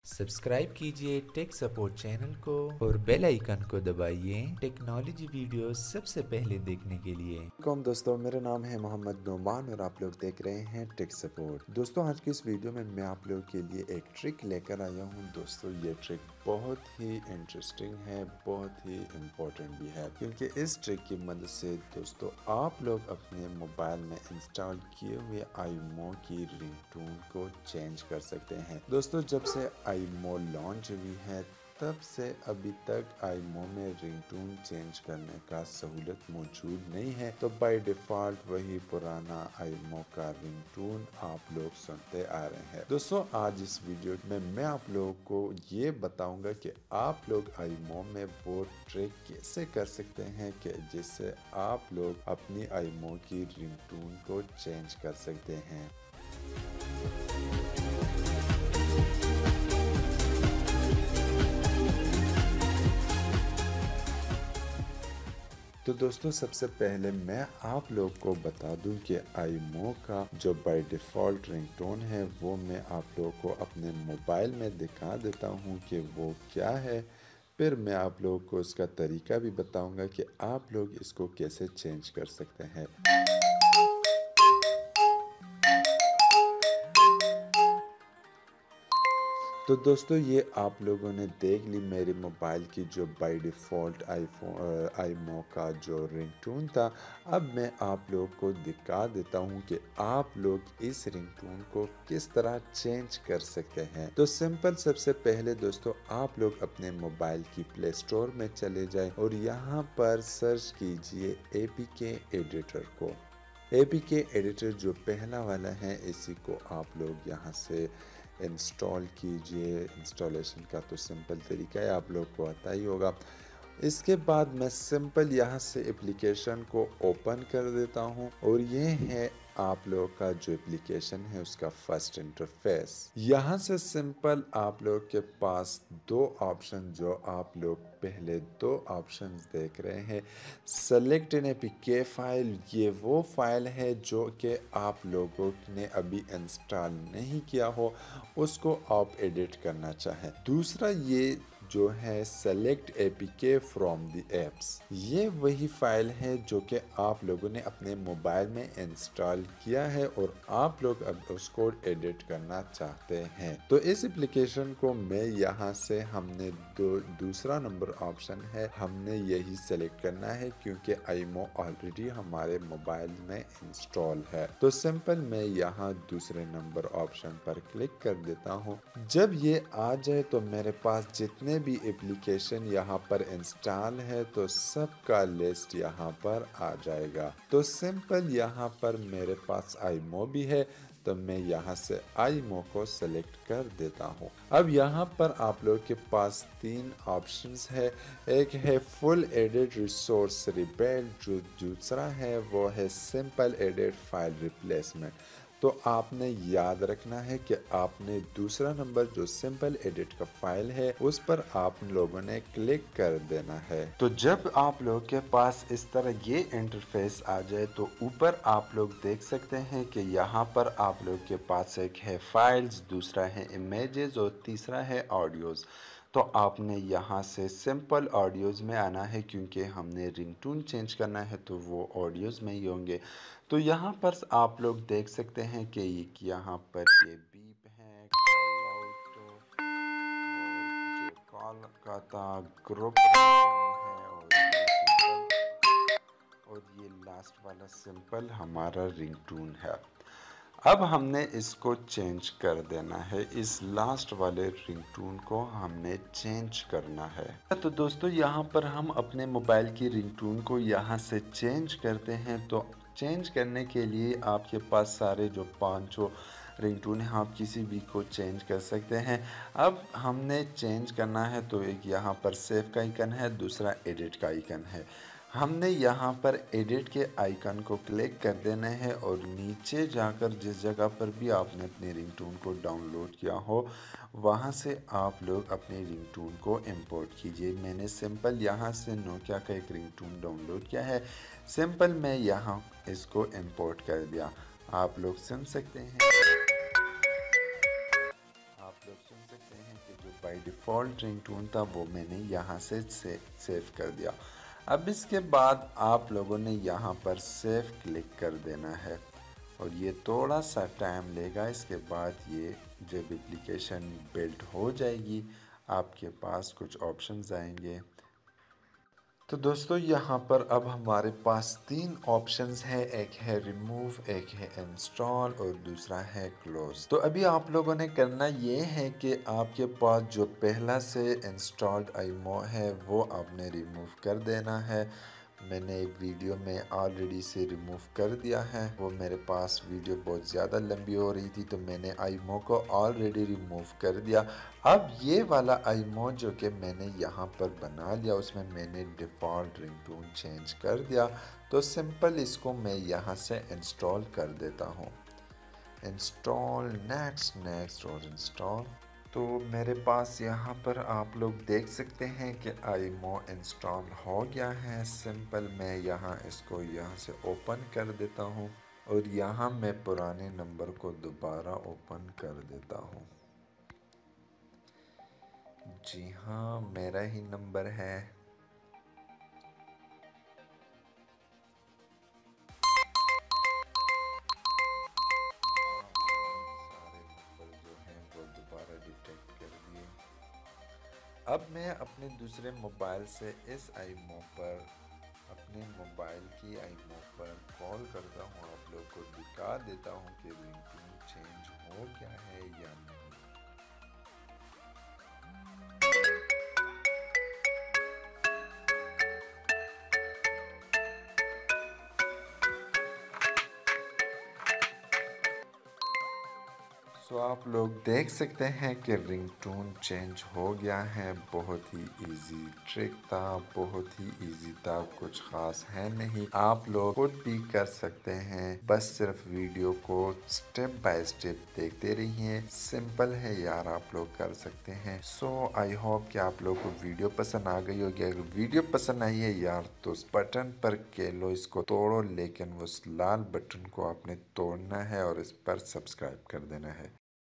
Subscribe कीजिए tech support channel को और बेल आइकन को दबाइए टेक्नोलॉजी वीडियो सबसे पहले देखने के लिए। वालेकुम दोस्तों, मेरा नाम है मोहम्मद नुमान और आप लोग देख रहे हैं टेक सपोर्ट। दोस्तों, आज की इस वीडियो में मैं आप लोगों के लिए एक ट्रिक लेकर आया हूं। दोस्तों, ये ट्रिक बहुत ही इंटरेस्टिंग है, बहुत ही इम्पोर्टेंट भी है, क्योंकि इस ट्रिक की मदद से दोस्तों आप लोग अपने मोबाइल में इंस्टॉल किए हुए आईमो की रिंगटोन को चेंज कर सकते हैं। दोस्तों, जब से आईमो लॉन्च हुई है तब से अभी तक आईमो में रिंगटोन चेंज करने का सहूलत मौजूद नहीं है, तो बाय डिफ़ॉल्ट वही पुराना आईमो का रिंगटोन आप लोग सुनते आ रहे हैं। दोस्तों, आज इस वीडियो में मैं आप लोगों को ये बताऊंगा कि आप लोग आईमो में वो ट्रिक कैसे कर सकते हैं कि जिससे आप लोग अपनी आईमो की रिंगटोन को चेंज कर सकते हैं। तो दोस्तों, सबसे पहले मैं आप लोग को बता दूं कि आईमो का जो बाय डिफ़ॉल्ट रिंगटोन है वो मैं आप लोगों को अपने मोबाइल में दिखा देता हूं कि वो क्या है। फिर मैं आप लोगों को इसका तरीका भी बताऊंगा कि आप लोग इसको कैसे चेंज कर सकते हैं। तो दोस्तों, ये आप लोगों ने देख ली मेरे मोबाइल की जो बाय डिफ़ॉल्ट आईमो का जो रिंगटोन था। अब मैं आप लोगों को दिखा देता हूँ कि आप लोग इस रिंगटोन को किस तरह चेंज कर सकते हैं। तो सिंपल, सबसे पहले दोस्तों आप लोग अपने मोबाइल की प्ले स्टोर में चले जाएं और यहाँ पर सर्च कीजिए एपीके एडिटर को। एपीके एडिटर जो पहला वाला है, इसी को आप लोग यहाँ से इंस्टॉल कीजिए। इंस्टॉलेशन का तो सिंपल तरीका है, आप लोग को आता ही होगा। इसके बाद मैं सिंपल यहाँ से एप्लीकेशन को ओपन कर देता हूँ और ये है आप लोगों का जो एप्लीकेशन है उसका फर्स्ट इंटरफेस। यहाँ से सिंपल आप लोग के पास दो ऑप्शन, जो आप लोग पहले दो ऑप्शंस देख रहे हैं, सेलेक्ट इन एपीके फाइल, ये वो फाइल है जो कि आप लोगों ने अभी इंस्टॉल नहीं किया हो, उसको आप एडिट करना चाहें। दूसरा ये जो है select APK from the apps, ये वही फाइल है जो कि आप लोगों ने अपने मोबाइल में इंस्टॉल किया है और आप लोग अब उसको एडिट करना चाहते हैं। तो इस एप्लीकेशन को मैं यहाँ से हमने दूसरा नंबर ऑप्शन है, हमने यही सेलेक्ट करना है क्योंकि आईमो ऑलरेडी हमारे मोबाइल में इंस्टॉल है। तो सिंपल मैं यहाँ दूसरे नंबर ऑप्शन पर क्लिक कर देता हूँ। जब ये आ जाए तो मेरे पास जितने भी एप्लीकेशन यहाँ पर इंस्टॉल है तो सबका लिस्ट यहाँ पर आ जाएगा। तो सिंपल यहाँ पर मेरे पास आईमो भी है, तो मैं यहाँ से आईमो को सेलेक्ट कर देता हूँ। अब यहाँ पर आप लोग के पास तीन ऑप्शंस है। एक है फुल एडिट रिसोर्स रिबिल्ड, जो दूसरा है वो है सिंपल एडिट फाइल रिप्लेसमेंट। तो आपने याद रखना है कि आपने दूसरा नंबर जो सिंपल एडिट का फाइल है उस पर आप लोगों ने क्लिक कर देना है। तो जब आप लोग के पास इस तरह ये इंटरफेस आ जाए तो ऊपर आप लोग देख सकते हैं कि यहाँ पर आप लोग के पास एक है फाइल्स, दूसरा है इमेजेस और तीसरा है ऑडियोज़। तो आपने यहाँ से सिंपल ऑडियोज़ में आना है क्योंकि हमने रिंगटोन चेंज करना है, तो वो ऑडियोज़ में ही होंगे। तो यहाँ पर आप लोग देख सकते हैं कि यहाँ पर ये बीप है, कॉल आउट और जो कॉल का था ग्रुप है और ये लास्ट वाला सिंपल हमारा रिंगटोन है। अब हमने इसको चेंज कर देना है, इस लास्ट वाले रिंगटोन को हमने चेंज करना है। तो दोस्तों, यहाँ पर हम अपने मोबाइल की रिंगटोन को यहाँ से चेंज करते हैं। तो चेंज करने के लिए आपके पास सारे जो पांचों रिंगटोन है, आप किसी भी को चेंज कर सकते हैं। अब हमने चेंज करना है तो एक यहाँ पर सेव का आइकन है, दूसरा एडिट का आइकन है। हमने यहाँ पर एडिट के आइकन को क्लिक कर देना है और नीचे जाकर जिस जगह पर भी आपने अपने रिंगटोन को डाउनलोड किया हो वहाँ से आप लोग अपने रिंगटोन को इंपोर्ट कीजिए। मैंने सिंपल यहाँ से नोकिया का एक रिंगटोन डाउनलोड किया है, सिंपल मैं यहाँ इसको इंपोर्ट कर दिया। आप लोग सुन सकते हैं, बाय डिफ़ॉल्ट रिंगटोन था वो मैंने यहाँ से सेव कर दिया। अब इसके बाद आप लोगों ने यहाँ पर सेव क्लिक कर देना है और ये थोड़ा सा टाइम लेगा। इसके बाद ये जब एप्लीकेशन बिल्ड हो जाएगी आपके पास कुछ ऑप्शंस आएंगे। तो दोस्तों यहाँ पर अब हमारे पास 3 ऑप्शंस हैं, एक है रिमूव, एक है इंस्टॉल और दूसरा है क्लोज। तो अभी आप लोगों ने करना ये है कि आपके पास जो पहला से इंस्टॉल्ड आईमो है वो आपने रिमूव कर देना है। मैंने एक वीडियो में ऑलरेडी से रिमूव कर दिया है, वो मेरे पास वीडियो बहुत ज़्यादा लंबी हो रही थी तो मैंने आईमो को ऑलरेडी रिमूव कर दिया। अब ये वाला आईमो जो कि मैंने यहाँ पर बना लिया उसमें मैंने डिफ़ॉल्ट रिंगटोन चेंज कर दिया। तो सिंपल इसको मैं यहाँ से इंस्टॉल कर देता हूँ। इंस्टॉल, नेक्स्ट नेक्स्ट और इंस्टॉल। तो मेरे पास यहाँ पर आप लोग देख सकते हैं कि आईमो इंस्टॉल हो गया है। सिंपल मैं यहाँ इसको यहाँ से ओपन कर देता हूँ और यहाँ मैं पुराने नंबर को दोबारा ओपन कर देता हूँ। जी हाँ, मेरा ही नंबर है। सारे नंबर जो हैं वो दोबारा डिटेक्ट कर दिए। अब मैं अपने दूसरे मोबाइल से इस आईमो पर, अपने मोबाइल की आईमो पर कॉल करता हूँ। आप लोग को दिखा देता हूँ कि रिंगटोन चेंज हो गया है या नहीं। सो आप लोग देख सकते हैं कि रिंगटोन चेंज हो गया है। बहुत ही इजी ट्रिक था, बहुत ही इजी था, कुछ ख़ास है नहीं। आप लोग खुद भी कर सकते हैं, बस सिर्फ वीडियो को स्टेप बाय स्टेप देखते रहिए। सिंपल है यार, आप लोग कर सकते हैं। सो आई होप कि आप लोग को वीडियो पसंद आ गई होगी। अगर वीडियो पसंद आई है यार तो उस बटन पर के लो, इसको तोड़ो, लेकिन उस लाल बटन को आपने तोड़ना है और इस पर सब्सक्राइब कर देना है।